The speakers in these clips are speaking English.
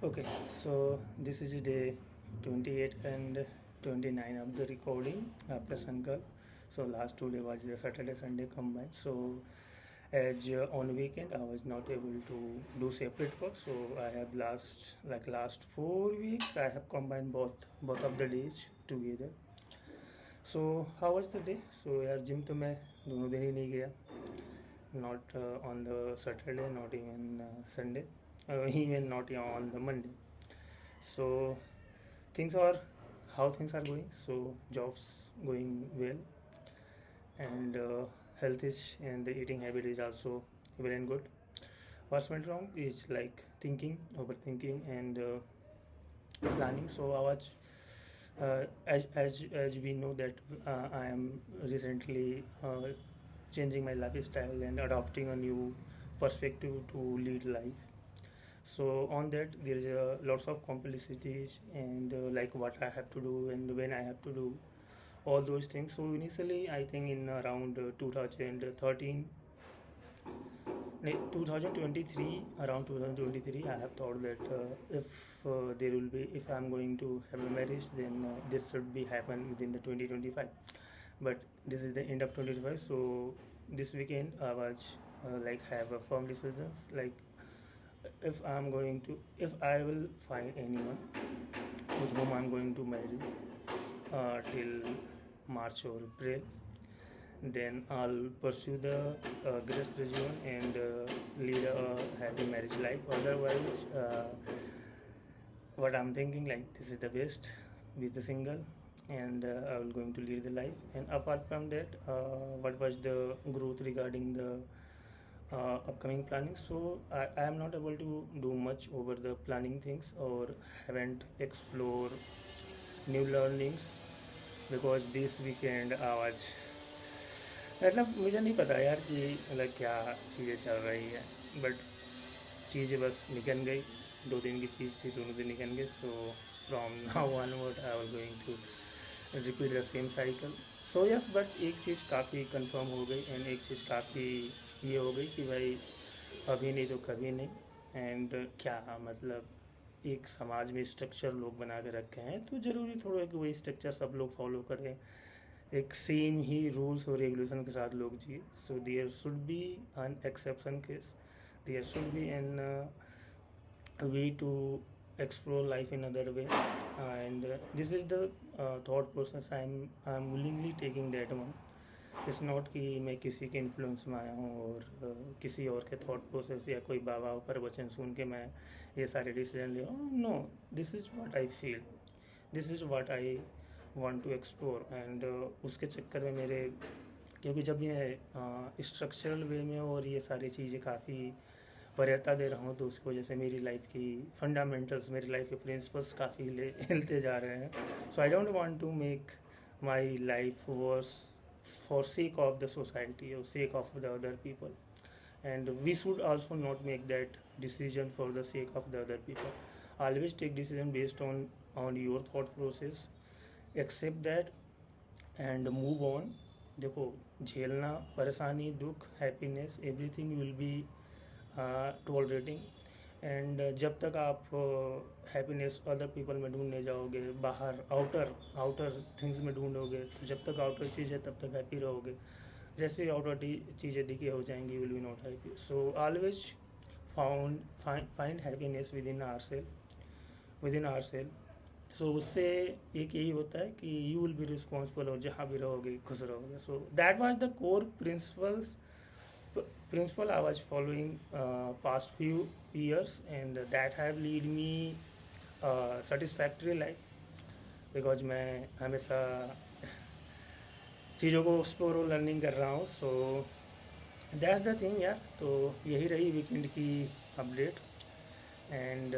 Okay, so this is day 28 and 29 of the recording after Sankal. So last 2 day was the Saturday Sunday combined. So as on weekend I was not able to do separate work. So I have last 4 weeks I have combined both of the days together. So how was the day? So यार gym तो मैं दोनों दिन ही नहीं गया. Not on the Saturday, not even Sunday, even not on the Monday. So things are how things are going. So jobs going well, and health is and the eating habit is also well and good. What's went wrong is like thinking, overthinking, and planning. So I was as we know that I am recently changing my lifestyle and adopting a new perspective to lead life. So on that there is lots of complexities and like what I have to do and when I have to do all those things. So initially I think in around 2013 2023, around 2023 I have thought that if there will be if I'm going to have a marriage, then this should be happen within the 2025. But this is the end of 2025. So this weekend I was like have a firm decisions, like if I will find anyone with whom I'm going to marry till March or April, then I'll pursue the Grist regimen and lead a happy marriage life. Otherwise, what I'm thinking, like, this is the best with the single, and I will going to lead the life. And apart from that, what was the growth regarding the upcoming planning? So I am not able to do much over the planning things, or haven't explored new learnings, because this weekend I was मतलब मुझे नहीं पता यार कि मतलब क्या चीज़ें चल रही है. बट चीज़ें बस निकल गई. 2 दिन की चीज़ थी, दोनों दिन निकल गए. So from now onward I was going to repeat the same cycle. So yes, but एक चीज़ काफ़ी कंफर्म हो गई एंड एक चीज़ काफ़ी ये हो गई कि भाई अभी नहीं तो कभी नहीं. एंड क्या मतलब एक समाज में स्ट्रक्चर लोग बना के रखे हैं, तो ज़रूरी थोड़ा है कि वही स्ट्रक्चर सब लोग फॉलो करें, एक सेम ही रूल्स और रेगुलेशन के साथ लोग जिए. So there should be an exception case, there should be an way to explore life in other way, and this is the thought process I'm willingly taking that one. It's not कि मैं किसी के influence में आया हूँ और किसी और के थॉट प्रोसेस या कोई बाबा प्रवचन सुन के मैं ये सारे डिसीजन लिया हूँ. No, this is what I feel, this is what I want to explore. And उसके चक्कर में मेरे, क्योंकि जब ये स्ट्रक्चरल वे में और ये सारी चीज़ें काफ़ी वरीयता दे रहा हूँ, तो उसकी वजह से मेरी लाइफ की फंडामेंटल्स, मेरी लाइफ के प्रिंसिपल्स काफ़ी हिलते जा रहे हैं. So I don't want to make my life worse for sake of the society or sake of the other people, and we should also not make that decision for the sake of the other people. Always take decision based on your thought process, accept that and move on. देखो, झेलना, परेशानी, दुख, happiness, everything will be tolerating. And जब तक आप happiness other people में ढूंढने जाओगे, बाहर आउटर आउटर थिंग्स में ढूंढोगे, तो जब तक आउटर चीज़ है तब तक हैप्पी रहोगे. जैसे ही आउटर चीज़ें डिके हो जाएंगी, will be not happy. So always find happiness within our self. So उससे एक यही होता है कि यू विल बी रिस्पॉन्सिबल, और जहाँ भी रहोगे खुश रहोगे. So that was the core principle I was following past few years, and that have lead me satisfactory life, because मैं हमेशा चीज़ों को एक्सप्लोर और लर्निंग कर रहा हूँ. सो दैट्स द थिंग यार. तो यही रही वीकेंड की update, and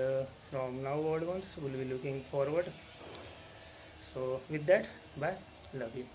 from now onwards will be looking forward. So with that, bye, love you.